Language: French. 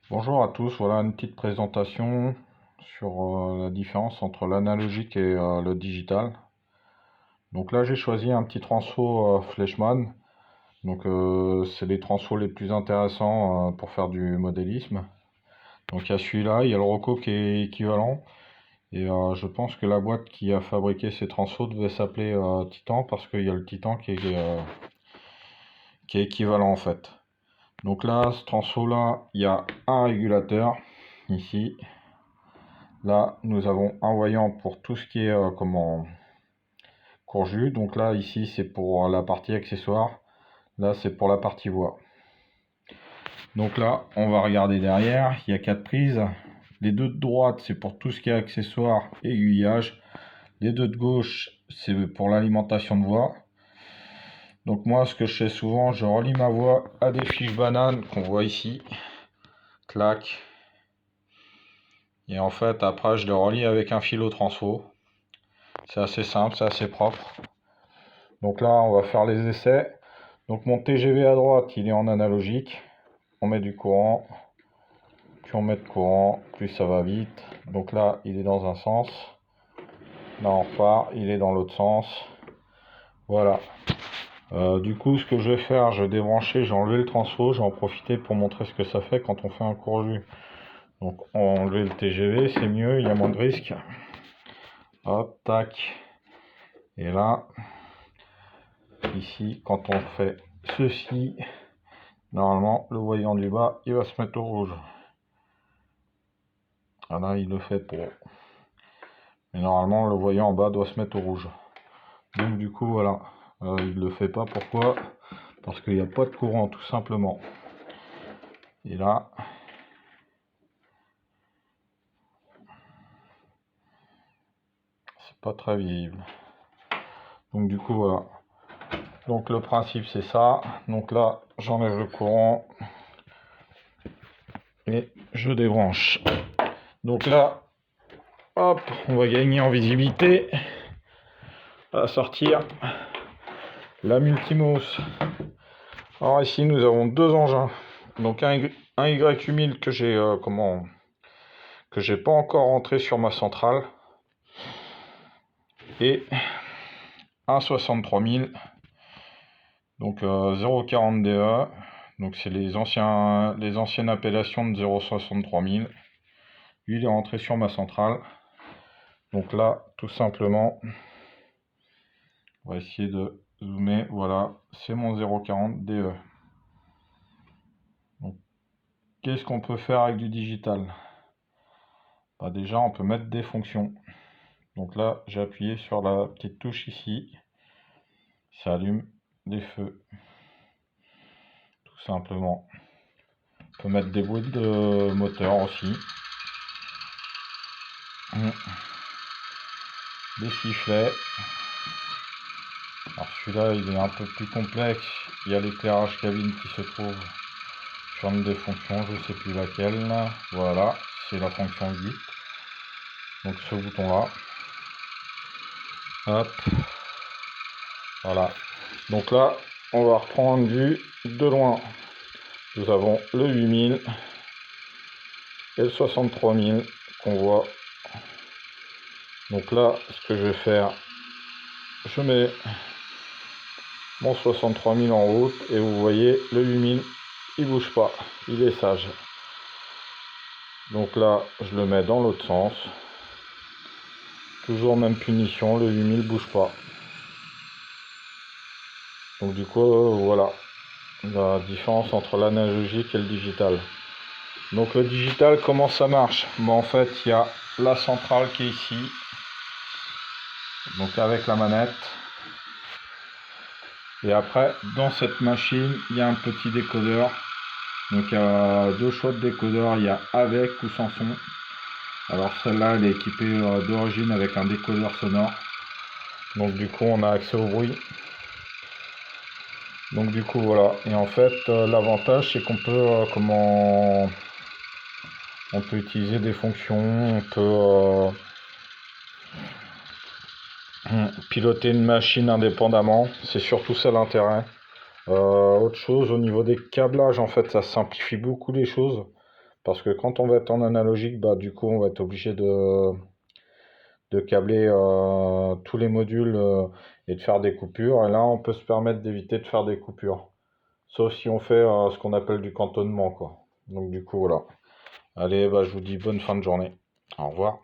Bonjour à tous, voilà une petite présentation sur la différence entre l'analogique et le digital. Donc là j'ai choisi un petit transo Fleischmann. Donc c'est les transos les plus intéressants pour faire du modélisme. Donc il y a celui-là, il y a le Rocco qui est équivalent. Et je pense que la boîte qui a fabriqué ces transos devait s'appeler Titan parce qu'il y a le Titan qui est équivalent en fait. Donc là, ce transo-là, il y a un régulateur ici. Là, nous avons un voyant pour tout ce qui est courju. Donc là, ici, c'est pour la partie accessoire. Là, c'est pour la partie voix. Donc là, on va regarder derrière. Il y a 4 prises. Les deux de droite, c'est pour tout ce qui est accessoire et aiguillage. Les deux de gauche, c'est pour l'alimentation de voix. Donc moi, ce que je fais souvent, je relie ma voix à des fiches bananes qu'on voit ici. Clac. Et en fait, après, je les relie avec un fil au transfo. C'est assez simple, c'est assez propre. Donc là, on va faire les essais. Donc mon TGV à droite, il est en analogique. On met du courant. Plus on met de courant, plus ça va vite. Donc là, il est dans un sens. Là, on repart. Il est dans l'autre sens. Voilà. Du coup, ce que je vais faire, je vais débrancher, j'ai enlevé le transfo. Je vais en profiter pour montrer ce que ça fait quand on fait un courju. Donc, on va enlever le TGV, c'est mieux, il y a moins de risques. Hop, tac. Et là, ici, quand on fait ceci, normalement, le voyant du bas, il va se mettre au rouge. Ah là, il le fait pour. Mais normalement, le voyant en bas doit se mettre au rouge. Donc du coup, voilà. Il ne le fait pas. Pourquoi? Parce qu'il n'y a pas de courant, tout simplement. Et là, c'est pas très visible. Donc du coup, voilà. Donc le principe, c'est ça. Donc là, j'enlève le courant. Et je débranche. Donc là, hop, on va gagner en visibilité. À sortir la Multimousse. Alors ici, nous avons deux engins. Donc un YU1000 que j'ai que j'ai pas encore rentré sur ma centrale et un 63000 donc 0,40 DE, donc c'est les anciennes appellations de 0,63000. Lui il est rentré sur ma centrale. Donc là tout simplement on va essayer de zoomer. Voilà, c'est mon 0,40 DE. Donc qu'est-ce qu'on peut faire avec du digital? Bah, déjà on peut mettre des fonctions. Donc là, j'ai appuyé sur la petite touche ici. Ça allume des feux. Tout simplement. On peut mettre des bruits de moteur aussi. Des sifflets. Alors celui-là, il est un peu plus complexe. Il y a l'éclairage cabine qui se trouve sur une des fonctions. Je ne sais plus laquelle. Voilà, c'est la fonction 8. Donc ce bouton-là. Hop. Voilà. Donc là, on va reprendre vue de loin. Nous avons le 8000 et le 63000 qu'on voit. Donc là, ce que je vais faire, je mets mon 63000 en route et vous voyez le 8000, il bouge pas, il est sage. Donc là, je le mets dans l'autre sens. Toujours même punition, le 8000 bouge pas. Donc du coup, voilà la différence entre l'analogique et le digital. Donc le digital, comment ça marche? Bon, en fait, il y a la centrale qui est ici. Donc avec la manette. Et après, dans cette machine, il y a un petit décodeur. Donc il y a deux choix de décodeur, il y a avec ou sans son. Alors celle-là, elle est équipée d'origine avec un décodeur sonore. Donc du coup, on a accès au bruit. Donc du coup, voilà. Et en fait, l'avantage, c'est qu'on peut on peut utiliser des fonctions, on peut piloter une machine indépendamment. C'est surtout ça l'intérêt. Autre chose, au niveau des câblages, en fait, ça simplifie beaucoup les choses. Parce que quand on va être en analogique, bah du coup on va être obligé de câbler tous les modules et de faire des coupures. Et là on peut se permettre d'éviter de faire des coupures. Sauf si on fait ce qu'on appelle du cantonnement, quoi. Donc du coup voilà. Allez, bah je vous dis bonne fin de journée. Au revoir.